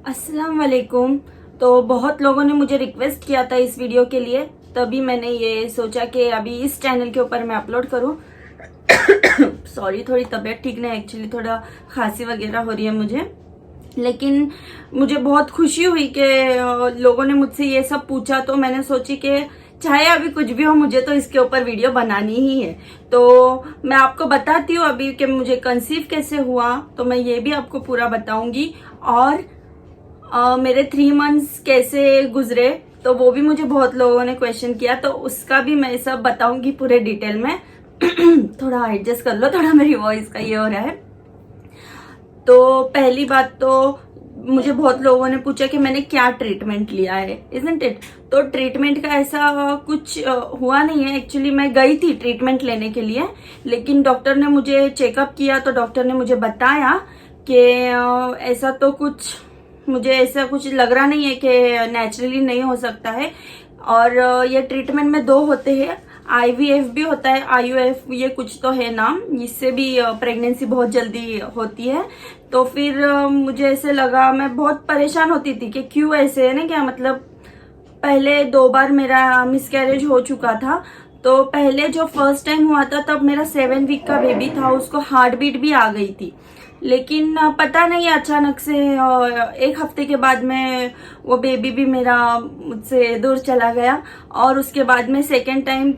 अस्सलाम वालेकुम। तो बहुत लोगों ने मुझे रिक्वेस्ट किया था इस वीडियो के लिए, तभी मैंने ये सोचा कि अभी इस चैनल के ऊपर मैं अपलोड करूं। सॉरी, थोड़ी तबीयत ठीक नहीं, एक्चुअली थोड़ा खांसी वगैरह हो रही है मुझे। लेकिन मुझे बहुत खुशी हुई कि लोगों ने मुझसे ये सब पूछा, तो मैंने सोची कि चाहे अभी कुछ भी हो, मुझे तो इसके ऊपर वीडियो बनानी ही है। तो मैं आपको बताती हूँ अभी कि मुझे कंसीव कैसे हुआ, तो मैं ये भी आपको पूरा बताऊंगी। और मेरे 3 मंथ्स कैसे गुजरे, तो वो भी मुझे बहुत लोगों ने क्वेश्चन किया, तो उसका भी मैं सब बताऊंगी पूरे डिटेल में। थोड़ा एडजस्ट कर लो, थोड़ा मेरी वॉइस का ये हो रहा है। तो पहली बात तो मुझे बहुत लोगों ने पूछा कि मैंने क्या ट्रीटमेंट लिया है, इजंट इट। तो ट्रीटमेंट का ऐसा कुछ हुआ नहीं है। एक्चुअली मैं गई थी ट्रीटमेंट लेने के लिए, लेकिन डॉक्टर ने मुझे चेकअप किया तो डॉक्टर ने मुझे बताया कि ऐसा तो कुछ, मुझे ऐसा कुछ लग रहा नहीं है कि नेचुरली नहीं हो सकता है। और ये ट्रीटमेंट में 2 होते हैं, आईवीएफ भी होता है, आईयूएफ, ये कुछ तो है नाम, इससे भी प्रेगनेंसी बहुत जल्दी होती है। तो फिर मुझे ऐसे लगा, मैं बहुत परेशान होती थी कि क्यों ऐसे है ना, क्या मतलब। पहले 2 बार मेरा मिसकैरेज हो चुका था। तो पहले जो फर्स्ट टाइम हुआ था तब मेरा 7 वीक का बेबी था, उसको हार्ट बीट भी आ गई थी। लेकिन पता नहीं अचानक से 1 हफ्ते के बाद में वो बेबी भी मेरा मुझसे दूर चला गया। और उसके बाद में सेकेंड टाइम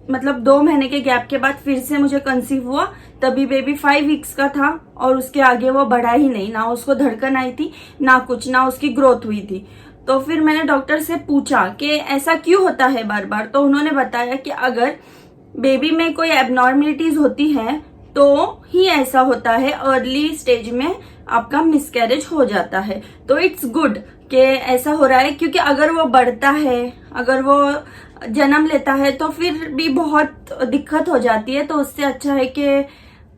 मतलब 2 महीने के गैप के बाद फिर से मुझे कंसीव हुआ। तभी बेबी 5 वीक्स का था और उसके आगे वो बढ़ा ही नहीं, ना उसको धड़कन आई थी, ना कुछ, ना उसकी ग्रोथ हुई थी। तो फिर मैंने डॉक्टर से पूछा कि ऐसा क्यों होता है बार बार। तो उन्होंने बताया कि अगर बेबी में कोई एबनॉर्मलिटीज होती है तो ही ऐसा होता है, अर्ली स्टेज में आपका मिसकैरेज हो जाता है। तो इट्स गुड कि ऐसा हो रहा है, क्योंकि अगर वो बढ़ता है, अगर वो जन्म लेता है तो फिर भी बहुत दिक्कत हो जाती है। तो उससे अच्छा है कि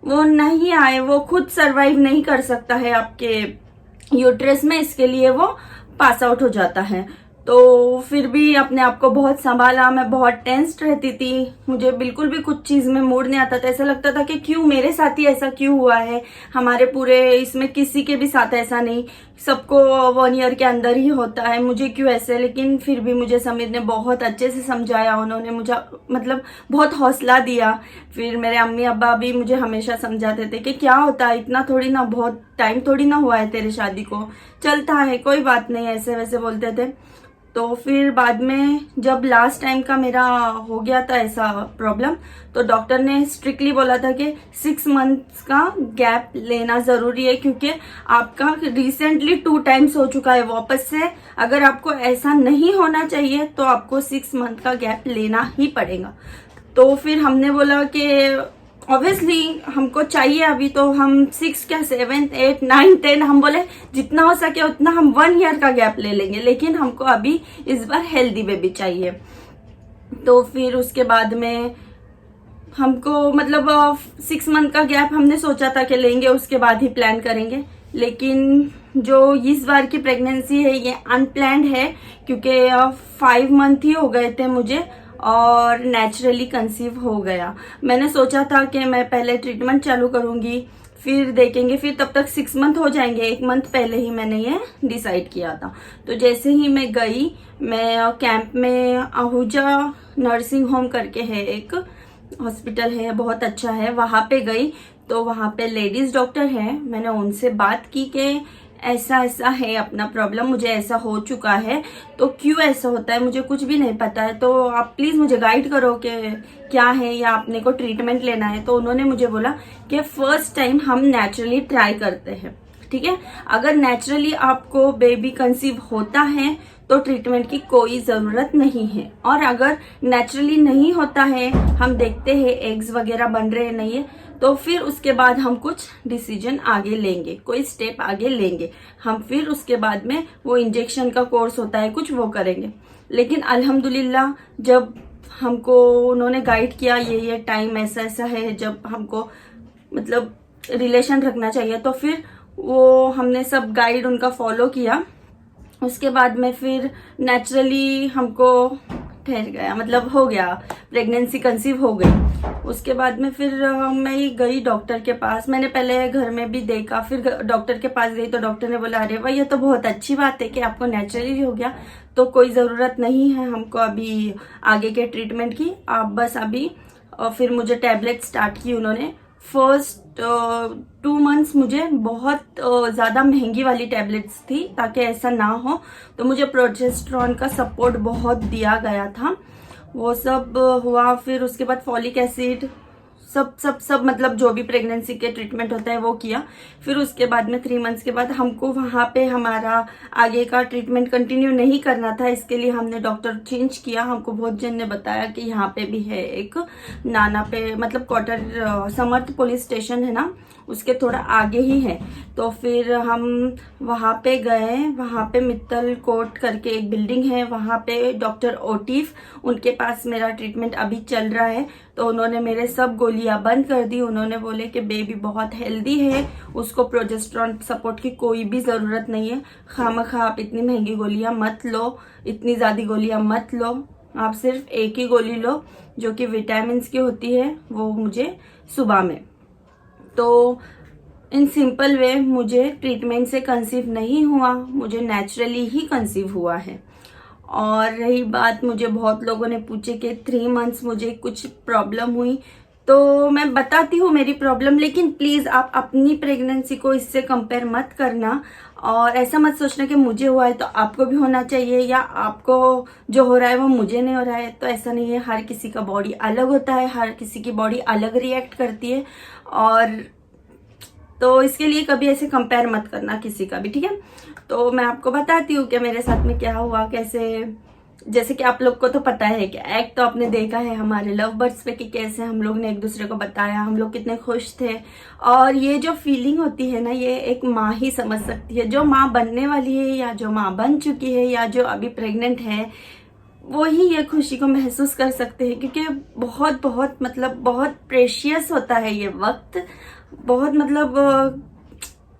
वो नहीं आए, वो खुद सरवाइव नहीं कर सकता है आपके यूट्रस में, इसके लिए वो पास आउट हो जाता है। तो फिर भी अपने आप को बहुत संभाला, मैं बहुत टेंस्ड रहती थी, मुझे बिल्कुल भी कुछ चीज में मूड नहीं आता था। ऐसा लगता था कि क्यों मेरे साथ ही ऐसा क्यों हुआ है, हमारे पूरे इसमें किसी के भी साथ ऐसा नहीं, सबको 1 ईयर के अंदर ही होता है, मुझे क्यों ऐसे। लेकिन फिर भी मुझे समीर ने बहुत अच्छे से समझाया, उन्होंने मुझे मतलब बहुत हौसला दिया। फिर मेरे अम्मी अब्बा भी मुझे हमेशा समझाते थे कि क्या होता है, इतना थोड़ी ना, बहुत टाइम थोड़ी ना हुआ है तेरे शादी को, चलता है, कोई बात नहीं, ऐसे वैसे बोलते थे। तो फिर बाद में जब लास्ट टाइम का मेरा हो गया था ऐसा प्रॉब्लम, तो डॉक्टर ने स्ट्रिक्टली बोला था कि 6 मंथ्स का गैप लेना जरूरी है, क्योंकि आपका रिसेंटली 2 टाइम्स हो चुका है वापस से। अगर आपको ऐसा नहीं होना चाहिए तो आपको 6 मंथ का गैप लेना ही पड़ेगा। तो फिर हमने बोला कि ऑब्वियसली हमको चाहिए अभी, तो हम 6 क्या 7 8 9 10, हम बोले जितना हो सके उतना हम 1 ईयर का गैप ले लेंगे, लेकिन हमको अभी इस बार हेल्दी बेबी चाहिए। तो फिर उसके बाद में हमको मतलब 6 मंथ का गैप हमने सोचा था कि लेंगे, उसके बाद ही प्लान करेंगे। लेकिन जो इस बार की प्रेगनेंसी है ये अनप्लान्ड है, क्योंकि 5 मंथ ही हो गए थे मुझे और नेचुरली कंसीव हो गया। मैंने सोचा था कि मैं पहले ट्रीटमेंट चालू करूंगी, फिर देखेंगे, फिर तब तक 6 मंथ हो जाएंगे। 1 मंथ पहले ही मैंने ये डिसाइड किया था। तो जैसे ही मैं गई, मैं कैंप में, आहूजा नर्सिंग होम करके है, एक हॉस्पिटल है, बहुत अच्छा है, वहां पे गई। तो वहां पे लेडीज डॉक्टर है, मैंने उनसे बात की कि ऐसा ऐसा है अपना प्रॉब्लम, मुझे ऐसा हो चुका है, तो क्यों ऐसा होता है, मुझे कुछ भी नहीं पता है, तो आप प्लीज मुझे गाइड करो कि क्या है या अपने को ट्रीटमेंट लेना है। तो उन्होंने मुझे बोला कि फर्स्ट टाइम हम नेचुरली ट्राई करते हैं, ठीक है। अगर नेचुरली आपको बेबी कंसीव होता है तो ट्रीटमेंट की कोई जरूरत नहीं है, और अगर नेचुरली नहीं होता है, हम देखते हैं एग्स वगैरह बन रहे नहीं है, तो फिर उसके बाद हम कुछ डिसीजन आगे लेंगे, कोई स्टेप आगे लेंगे हम। फिर उसके बाद में वो इंजेक्शन का कोर्स होता है कुछ, वो करेंगे। लेकिन अल्हम्दुलिल्लाह जब हमको उन्होंने गाइड किया, ये टाइम ऐसा ऐसा है जब हमको मतलब रिलेशन रखना चाहिए, तो फिर वो हमने सब गाइड उनका फॉलो किया। उसके बाद में फिर नेचुरली हमको ठहर गया, मतलब हो गया, प्रेगनेंसी कंसीव हो गई। उसके बाद में फिर मैं गई डॉक्टर के पास। मैंने पहले घर में भी देखा, फिर डॉक्टर के पास गई तो डॉक्टर ने बोला अरे भाई ये तो बहुत अच्छी बात है कि आपको नेचुरली हो गया, तो कोई ज़रूरत नहीं है हमको अभी आगे के ट्रीटमेंट की, आप बस अभी फिर मुझे टैबलेट स्टार्ट की उन्होंने। फर्स्ट 2 मंथ्स मुझे बहुत ज़्यादा महंगी वाली टैबलेट्स थी ताकि ऐसा ना हो, तो मुझे प्रोजेस्टेरॉन का सपोर्ट बहुत दिया गया था, वो सब हुआ। फिर उसके बाद फॉलिक एसिड सब सब सब मतलब जो भी प्रेगनेंसी के ट्रीटमेंट होता है वो किया। फिर उसके बाद में 3 मंथ्स के बाद हमको वहाँ पे हमारा आगे का ट्रीटमेंट कंटिन्यू नहीं करना था, इसके लिए हमने डॉक्टर चेंज किया। हमको बहुत जन ने बताया कि यहाँ पे भी है एक नाना पे, मतलब क्वार्टर समर्थ पुलिस स्टेशन है ना, उसके थोड़ा आगे ही है। तो फिर हम वहाँ पे गए, वहाँ पे मित्तल कोर्ट करके एक बिल्डिंग है, वहाँ पे डॉक्टर ओटीफ, उनके पास मेरा ट्रीटमेंट अभी चल रहा है। तो उन्होंने मेरे सब गोलियां बंद कर दी। उन्होंने बोले कि बेबी बहुत हेल्दी है, उसको प्रोजेस्टेरॉन सपोर्ट की कोई भी ज़रूरत नहीं है, खामखा आप इतनी महंगी गोलियां मत लो, इतनी ज़्यादा गोलियां मत लो, आप सिर्फ एक ही गोली लो जो कि विटामिन की होती है, वो मुझे सुबह में। तो इन सिंपल वे मुझे ट्रीटमेंट से कंसीव नहीं हुआ, मुझे नेचुरली ही कंसीव हुआ है। और रही बात, मुझे बहुत लोगों ने पूछे कि 3 मंथ्स मुझे कुछ प्रॉब्लम हुई, तो मैं बताती हूँ मेरी प्रॉब्लम, लेकिन प्लीज़ आप अपनी प्रेगनेंसी को इससे कंपेयर मत करना और ऐसा मत सोचना कि मुझे हुआ है तो आपको भी होना चाहिए, या आपको जो हो रहा है वो मुझे नहीं हो रहा है। तो ऐसा नहीं है, हर किसी का बॉडी अलग होता है, हर किसी की बॉडी अलग रिएक्ट करती है, और तो इसके लिए कभी ऐसे कंपेयर मत करना किसी का भी, ठीक है। तो मैं आपको बताती हूँ कि मेरे साथ में क्या हुआ, कैसे। जैसे कि आप लोग को तो पता है कि एक तो आपने देखा है हमारे लव बर्ड्स पे कि कैसे हम लोग ने एक दूसरे को बताया, हम लोग कितने खुश थे। और ये जो फीलिंग होती है ना, ये एक माँ ही समझ सकती है, जो माँ बनने वाली है या जो माँ बन चुकी है या जो अभी प्रेग्नेंट है, वो ही ये खुशी को महसूस कर सकते हैं। क्योंकि बहुत बहुत मतलब बहुत प्रेशियस होता है ये वक्त, बहुत मतलब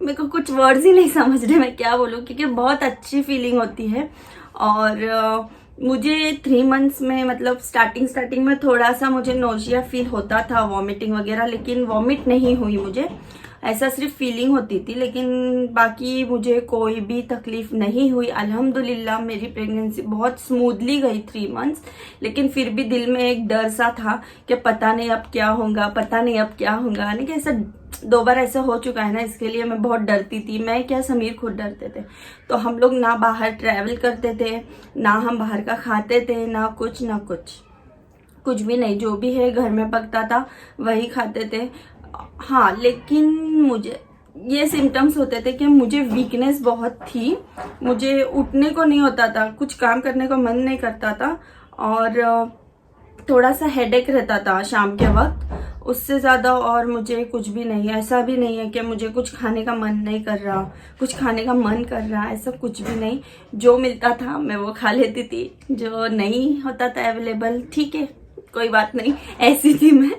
मेरे को कुछ वर्ड्स ही नहीं समझ रहे मैं क्या बोलूँ, क्योंकि बहुत अच्छी फीलिंग होती है। और मुझे 3 मंथ्स में मतलब स्टार्टिंग में थोड़ा सा मुझे नोजिया फील होता था, वॉमिटिंग वगैरह, लेकिन वॉमिट नहीं हुई मुझे, ऐसा सिर्फ फीलिंग होती थी, लेकिन बाकी मुझे कोई भी तकलीफ नहीं हुई। अल्हम्दुलिल्लाह मेरी प्रेगनेंसी बहुत स्मूथली गई 3 मंथ्स, लेकिन फिर भी दिल में एक डर सा था कि पता नहीं अब क्या होगा, पता नहीं अब क्या होगा। नहीं कि ऐसा 2 बार ऐसा हो चुका है ना, इसके लिए मैं बहुत डरती थी। मैं क्या, समीर खुद डरते थे। तो हम लोग ना बाहर ट्रैवल करते थे, ना हम बाहर का खाते थे, ना कुछ भी नहीं, जो भी है घर में पकता था वही खाते थे। हाँ, लेकिन मुझे ये सिम्टम्स होते थे कि मुझे वीकनेस बहुत थी, मुझे उठने को नहीं होता था, कुछ काम करने को मन नहीं करता था, और थोड़ा सा हेडेक रहता था शाम के वक्त, उससे ज़्यादा और मुझे कुछ भी नहीं। ऐसा भी नहीं है कि मुझे कुछ खाने का मन नहीं कर रहा, कुछ खाने का मन कर रहा, ऐसा कुछ भी नहीं। जो मिलता था मैं वो खा लेती थी, जो नहीं होता था अवेलेबल, ठीक है कोई बात नहीं, ऐसी थी मैं।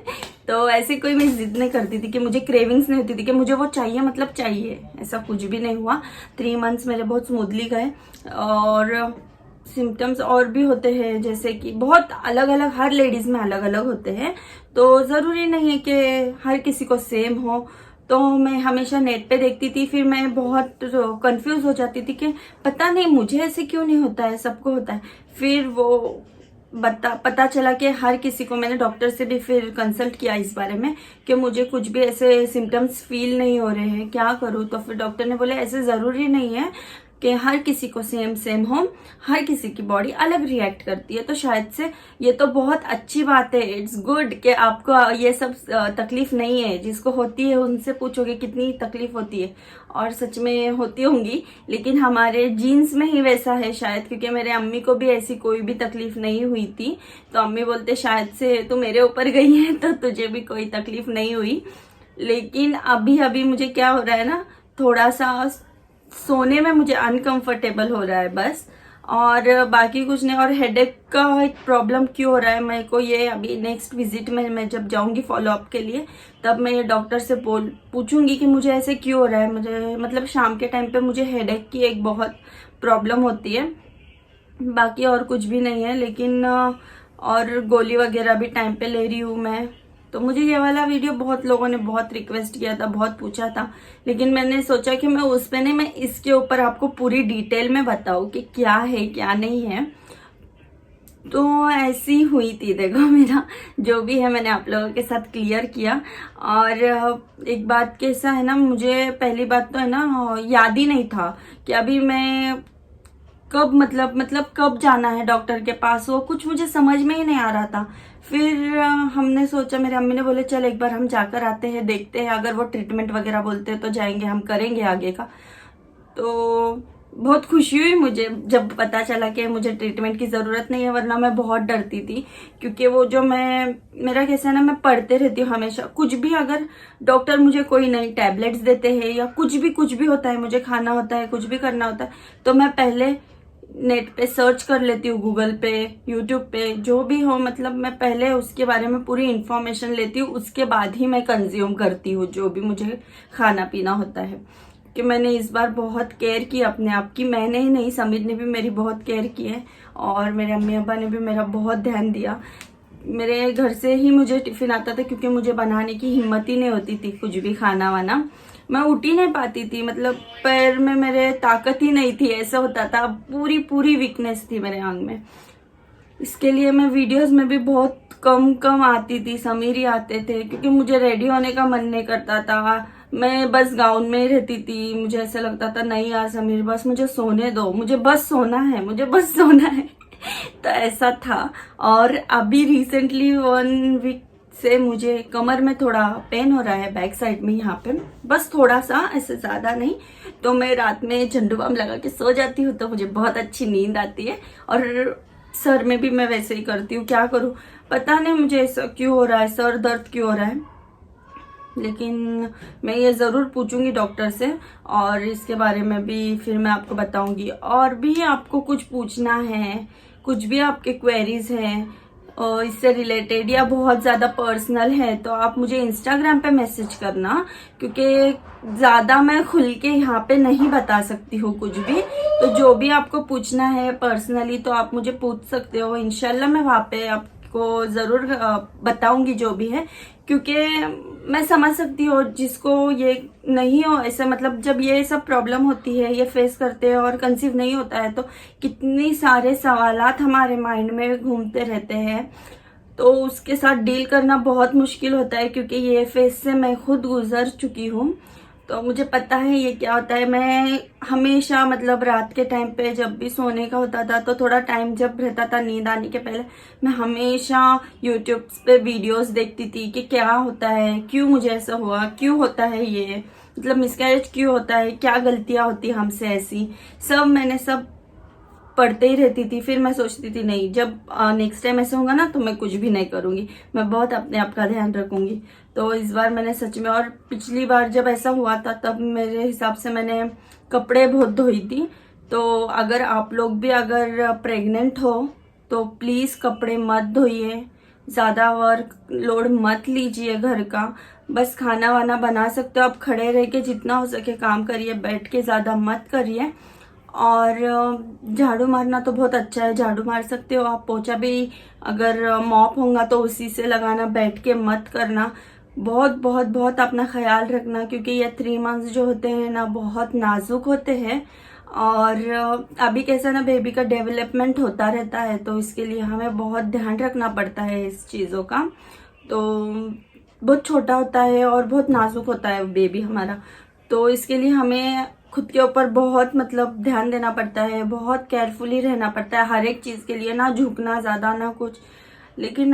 तो ऐसे कोई मैं जिद नहीं करती थी कि मुझे क्रेविंग्स नहीं होती थी कि मुझे वो चाहिए मतलब चाहिए, ऐसा कुछ भी नहीं हुआ। 3 मंथ्स मेरे बहुत स्मूथली गए। और सिम्टम्स और भी होते हैं, जैसे कि बहुत अलग अलग, हर लेडीज में अलग अलग होते हैं, तो ज़रूरी नहीं है कि हर किसी को सेम हो। तो मैं हमेशा नेट पे देखती थी, फिर मैं बहुत कंफ्यूज हो जाती थी कि पता नहीं मुझे ऐसे क्यों नहीं होता है, सबको होता है। फिर वो पता चला कि हर किसी को, मैंने डॉक्टर से भी फिर कंसल्ट किया इस बारे में कि मुझे कुछ भी ऐसे सिम्टम्स फील नहीं हो रहे हैं, क्या करूँ। तो फिर डॉक्टर ने बोले ऐसे ज़रूरी नहीं है कि हर किसी को सेम हो, हर किसी की बॉडी अलग रिएक्ट करती है। तो शायद से ये तो बहुत अच्छी बात है, इट्स गुड कि आपको ये सब तकलीफ नहीं है। जिसको होती है उनसे पूछोगे कितनी तकलीफ होती है, और सच में होती होंगी, लेकिन हमारे जीन्स में ही वैसा है शायद, क्योंकि मेरे अम्मी को भी ऐसी कोई भी तकलीफ नहीं हुई थी। तो अम्मी बोलते शायद से तू मेरे ऊपर गई है तो तुझे भी कोई तकलीफ नहीं हुई। लेकिन अभी मुझे क्या हो रहा है ना, थोड़ा सा सोने में मुझे अनकंफर्टेबल हो रहा है बस, और बाकी कुछ नहीं। और हेडेक का एक प्रॉब्लम क्यों हो रहा है मेरे को, ये अभी नेक्स्ट विजिट में मैं जब जाऊंगी फॉलोअप के लिए, तब मैं ये डॉक्टर से पूछूंगी कि मुझे ऐसे क्यों हो रहा है। मुझे मतलब शाम के टाइम पे मुझे हेडेक की एक बहुत प्रॉब्लम होती है, बाकी और कुछ भी नहीं है। लेकिन और गोली वगैरह भी टाइम पे ले रही हूँ मैं, तो मुझे ये वाला वीडियो बहुत लोगों ने बहुत रिक्वेस्ट किया था, बहुत पूछा था, लेकिन मैंने सोचा कि मैं उस पे नहीं, मैं इसके ऊपर आपको पूरी डिटेल में बताऊं कि क्या है क्या नहीं है। तो ऐसी हुई थी, देखो मेरा जो भी है मैंने आप लोगों के साथ क्लियर किया। और एक बात कैसा है ना, मुझे पहली बात तो है ना याद ही नहीं था कि अभी मैं कब मतलब कब जाना है डॉक्टर के पास, वो कुछ मुझे समझ में ही नहीं आ रहा था। फिर हमने सोचा, मेरी अम्मी ने बोले चल एक बार हम जाकर आते हैं, देखते हैं, अगर वो ट्रीटमेंट वगैरह बोलते हैं तो जाएंगे, हम करेंगे आगे का। तो बहुत खुशी हुई मुझे जब पता चला कि मुझे ट्रीटमेंट की ज़रूरत नहीं है, वरना मैं बहुत डरती थी। क्योंकि वो जो मेरा कैसा है ना, मैं पढ़ते रहती हूँ हमेशा, कुछ भी अगर डॉक्टर मुझे कोई नई टैबलेट्स देते हैं या कुछ भी होता है, मुझे खाना होता है, कुछ भी करना होता है, तो मैं पहले नेट पे सर्च कर लेती हूँ, गूगल पे, यूट्यूब पे, जो भी हो, मतलब मैं पहले उसके बारे में पूरी इन्फॉर्मेशन लेती हूँ, उसके बाद ही मैं कंज्यूम करती हूँ जो भी मुझे खाना पीना होता है। कि मैंने इस बार बहुत केयर की अपने आप की, मैंने ही नहीं, समीर ने भी मेरी बहुत केयर की है, और मेरे अम्मी अब्बा ने भी मेरा बहुत ध्यान दिया। मेरे घर से ही मुझे टिफिन आता था, क्योंकि मुझे बनाने की हिम्मत ही नहीं होती थी कुछ भी खाना वाना, मैं उठ ही नहीं पाती थी, मतलब पैर में मेरे ताकत ही नहीं थी, ऐसा होता था, पूरी वीकनेस थी मेरे आंग में। इसके लिए मैं वीडियोस में भी बहुत कम आती थी, समीर ही आते थे, क्योंकि मुझे रेडी होने का मन नहीं करता था, मैं बस गाउन में ही रहती थी। मुझे ऐसा लगता था नहीं यार समीर, बस मुझे सोने दो, मुझे बस सोना है, मुझे बस सोना है। तो ऐसा था। और अभी रिसेंटली 1 वीक से मुझे कमर में थोड़ा पेन हो रहा है, बैक साइड में यहाँ पे, बस थोड़ा सा, ऐसे ज्यादा नहीं। तो मैं रात में झंडू बाम लगा के सो जाती हूँ, तो मुझे बहुत अच्छी नींद आती है। और सर में भी मैं वैसे ही करती हूँ, क्या करूँ पता नहीं मुझे ऐसा क्यों हो रहा है, सर दर्द क्यों हो रहा है। लेकिन मैं ये ज़रूर पूछूंगी डॉक्टर से, और इसके बारे में भी फिर मैं आपको बताऊंगी। और भी आपको कुछ पूछना है, कुछ भी आपके क्वेरीज हैं और इससे रिलेटेड या बहुत ज़्यादा पर्सनल है, तो आप मुझे इंस्टाग्राम पे मैसेज करना, क्योंकि ज़्यादा मैं खुल के यहाँ पे नहीं बता सकती हूँ कुछ भी। तो जो भी आपको पूछना है पर्सनली तो आप मुझे पूछ सकते हो, इंशाल्लाह मैं वहाँ पे आपको ज़रूर बताऊंगी जो भी है। क्योंकि मैं समझ सकती हूँ जिसको ये नहीं हो ऐसे, मतलब जब ये सब प्रॉब्लम होती है, ये फेस करते हैं और कंसीव नहीं होता है, तो कितनी सारे सवालात हमारे माइंड में घूमते रहते हैं। तो उसके साथ डील करना बहुत मुश्किल होता है, क्योंकि ये फेस से मैं खुद गुजर चुकी हूँ, तो मुझे पता है ये क्या होता है। मैं हमेशा मतलब रात के टाइम पे जब भी सोने का होता था, तो थोड़ा टाइम जब रहता था नींद आने के पहले, मैं हमेशा यूट्यूब पे वीडियोस देखती थी कि क्या होता है, क्यों मुझे ऐसा हुआ, क्यों होता है ये, मतलब मिसकैरेज क्यों होता है, क्या गलतियां होती हमसे ऐसी, सब मैंने सब पढ़ते ही रहती थी। फिर मैं सोचती थी नहीं, जब नेक्स्ट टाइम ऐसा होगा ना तो मैं कुछ भी नहीं करूंगी, मैं बहुत अपने आप का ध्यान रखूंगी। तो इस बार मैंने सच में, और पिछली बार जब ऐसा हुआ था तब मेरे हिसाब से मैंने कपड़े बहुत धोई थी। तो अगर आप लोग भी अगर प्रेग्नेंट हो तो प्लीज कपड़े मत धोइए, ज्यादा वर्क लोड मत लीजिए घर का, बस खाना वाना बना सकते हो आप खड़े रह के, जितना हो सके काम करिए, बैठ के ज्यादा मत करिए। और झाड़ू मारना तो बहुत अच्छा है, झाड़ू मार सकते हो आप, पोछा भी अगर मॉप होगा तो उसी से लगाना, बैठ के मत करना। बहुत बहुत बहुत अपना ख्याल रखना, क्योंकि ये 3 मंथ्स जो होते हैं ना बहुत नाजुक होते हैं। और अभी कैसा ना बेबी का डेवलपमेंट होता रहता है, तो इसके लिए हमें बहुत ध्यान रखना पड़ता है इस चीज़ों का। तो बहुत छोटा होता है और बहुत नाजुक होता है बेबी हमारा, तो इसके लिए हमें खुद के ऊपर बहुत मतलब ध्यान देना पड़ता है, बहुत केयरफुली रहना पड़ता है हर एक चीज़ के लिए, ना झुकना ज़्यादा ना कुछ। लेकिन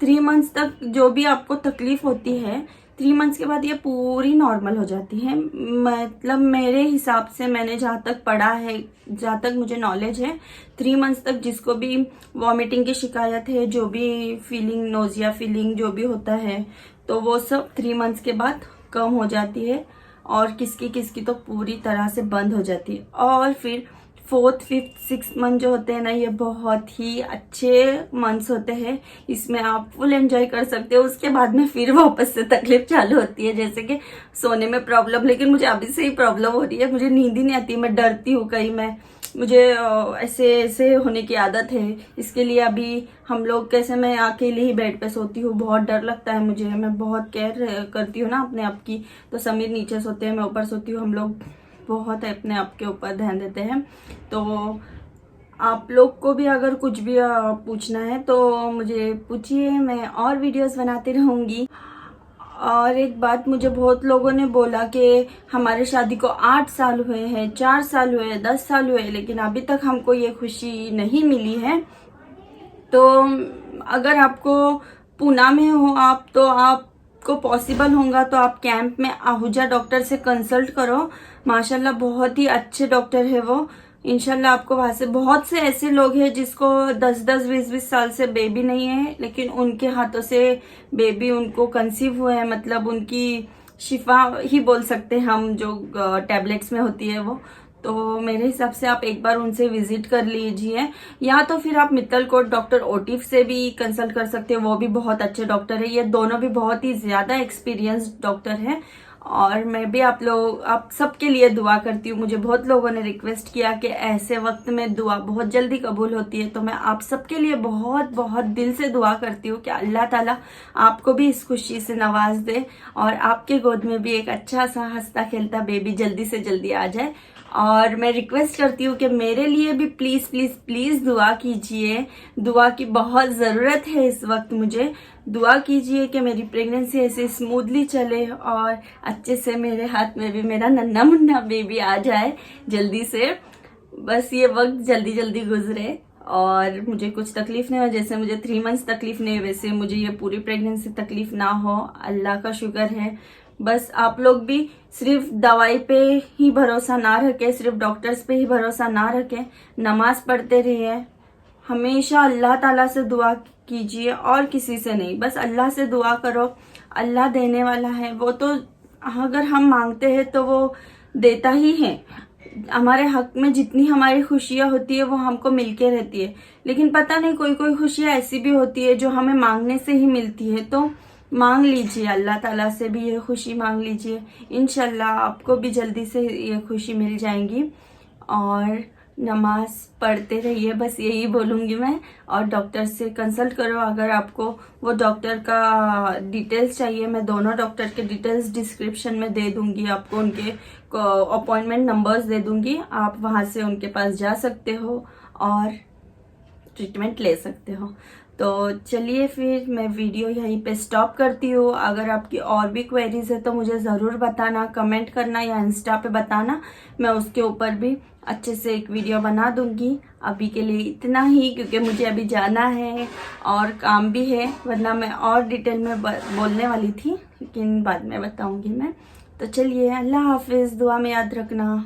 3 मंथ्स तक जो भी आपको तकलीफ होती है, 3 मंथ्स के बाद ये पूरी नॉर्मल हो जाती है। मतलब मेरे हिसाब से मैंने जहाँ तक पढ़ा है, जहाँ तक मुझे नॉलेज है, 3 मंथ्स तक जिसको भी वॉमिटिंग की शिकायत है, जो भी फीलिंग, नोजिया फीलिंग जो भी होता है, तो वो सब 3 मंथ्स के बाद कम हो जाती है, और किसकी किसकी तो पूरी तरह से बंद हो जाती है। और फिर 4th, 5th, 6th मंथ जो होते हैं ना, ये बहुत ही अच्छे मंथ्स होते हैं। इसमें आप फुल एंजॉय कर सकते हो। उसके बाद में फिर वापस से तकलीफ चालू होती है, जैसे कि सोने में प्रॉब्लम। लेकिन मुझे अभी से ही प्रॉब्लम हो रही है, मुझे नींद ही नहीं आती, मैं डरती हूँ कहीं मुझे ऐसे ऐसे होने की आदत है। इसके लिए अभी हम लोग कैसे, मैं अकेले ही बेड पे सोती हूँ, बहुत डर लगता है मुझे। मैं बहुत केयर करती हूँ ना अपने आप की। तो समीर नीचे सोते हैं, मैं ऊपर सोती हूँ। हम लोग बहुत अपने आप के ऊपर ध्यान देते हैं। तो आप लोग को भी अगर कुछ भी पूछना है तो मुझे पूछिए, मैं और वीडियोस बनाती रहूँगी। और एक बात, मुझे बहुत लोगों ने बोला कि हमारे शादी को 8 साल हुए हैं, 4 साल हुए हैं, 10 साल हुए हैं, लेकिन अभी तक हमको ये खुशी नहीं मिली है। तो अगर आपको पूना में हो आप, तो आपको पॉसिबल होगा तो आप कैंप में आहूजा डॉक्टर से कंसल्ट करो। माशाल्लाह बहुत ही अच्छे डॉक्टर है वो। इंशाल्लाह आपको वहां से, बहुत से ऐसे लोग हैं जिसको 10-10, 20-20 साल से बेबी नहीं है, लेकिन उनके हाथों से बेबी उनको कंसीव हुए हैं। मतलब उनकी शिफा ही बोल सकते हैं हम, जो टैबलेट्स में होती है वो। तो मेरे हिसाब से आप एक बार उनसे विजिट कर लीजिए, या तो फिर आप मित्तल कोट डॉक्टर ओटिफ से भी कंसल्ट कर सकते हो। वो भी बहुत अच्छे डॉक्टर है। ये दोनों भी बहुत ही ज्यादा एक्सपीरियंस्ड डॉक्टर है। और मैं भी आप सबके लिए दुआ करती हूँ। मुझे बहुत लोगों ने रिक्वेस्ट किया कि ऐसे वक्त में दुआ बहुत जल्दी कबूल होती है, तो मैं आप सबके लिए बहुत बहुत दिल से दुआ करती हूँ कि अल्लाह ताला आपको भी इस खुशी से नवाज दे और आपके गोद में भी एक अच्छा सा हंसता खेलता बेबी जल्दी से जल्दी आ जाए। और मैं रिक्वेस्ट करती हूँ कि मेरे लिए भी प्लीज प्लीज प्लीज दुआ कीजिए। दुआ की बहुत जरूरत है इस वक्त मुझे। दुआ कीजिए कि मेरी प्रेगनेंसी ऐसे स्मूथली चले और अच्छे से मेरे हाथ में भी मेरा नन्हा मुन्ना बेबी आ जाए जल्दी से। बस ये वक्त जल्दी जल्दी गुजरे और मुझे कुछ तकलीफ नहीं हो। जैसे मुझे 3 मंथ्स तकलीफ नहीं, वैसे मुझे ये पूरी प्रेगनेंसी तकलीफ ना हो। अल्लाह का शुक्र है। बस आप लोग भी सिर्फ दवाई पे ही भरोसा ना रखें, सिर्फ डॉक्टर्स पे ही भरोसा ना रखें। नमाज पढ़ते रहिए, हमेशा अल्लाह ताला से दुआ कीजिए और किसी से नहीं, बस अल्लाह से दुआ करो। अल्लाह देने वाला है, वो तो अगर हम मांगते हैं तो वो देता ही है। हमारे हक में जितनी हमारी खुशियां होती है वो हमको मिलके रहती है, लेकिन पता नहीं कोई कोई खुशियां ऐसी भी होती है जो हमें मांगने से ही मिलती है। तो मांग लीजिए, अल्लाह ताला से भी ये खुशी मांग लीजिए। इंशाल्लाह आपको भी जल्दी से ये खुशी मिल जाएंगी। और नमाज पढ़ते रहिए, बस यही बोलूंगी मैं। और डॉक्टर से कंसल्ट करो अगर आपको वो डॉक्टर का डिटेल्स चाहिए। मैं दोनों डॉक्टर के डिटेल्स डिस्क्रिप्शन में दे दूंगी आपको, उनके अपॉइंटमेंट नंबर्स दे दूंगी। आप वहां से उनके पास जा सकते हो और ट्रीटमेंट ले सकते हो। तो चलिए फिर मैं वीडियो यहीं पे स्टॉप करती हूँ। अगर आपकी और भी क्वेरीज है तो मुझे ज़रूर बताना, कमेंट करना या इंस्टा पे बताना। मैं उसके ऊपर भी अच्छे से एक वीडियो बना दूंगी। अभी के लिए इतना ही, क्योंकि मुझे अभी जाना है और काम भी है, वरना मैं और डिटेल में बोलने वाली थी, लेकिन बाद में बताऊंगी मैं। तो चलिए, अल्लाह हाफिज़, दुआ में याद रखना।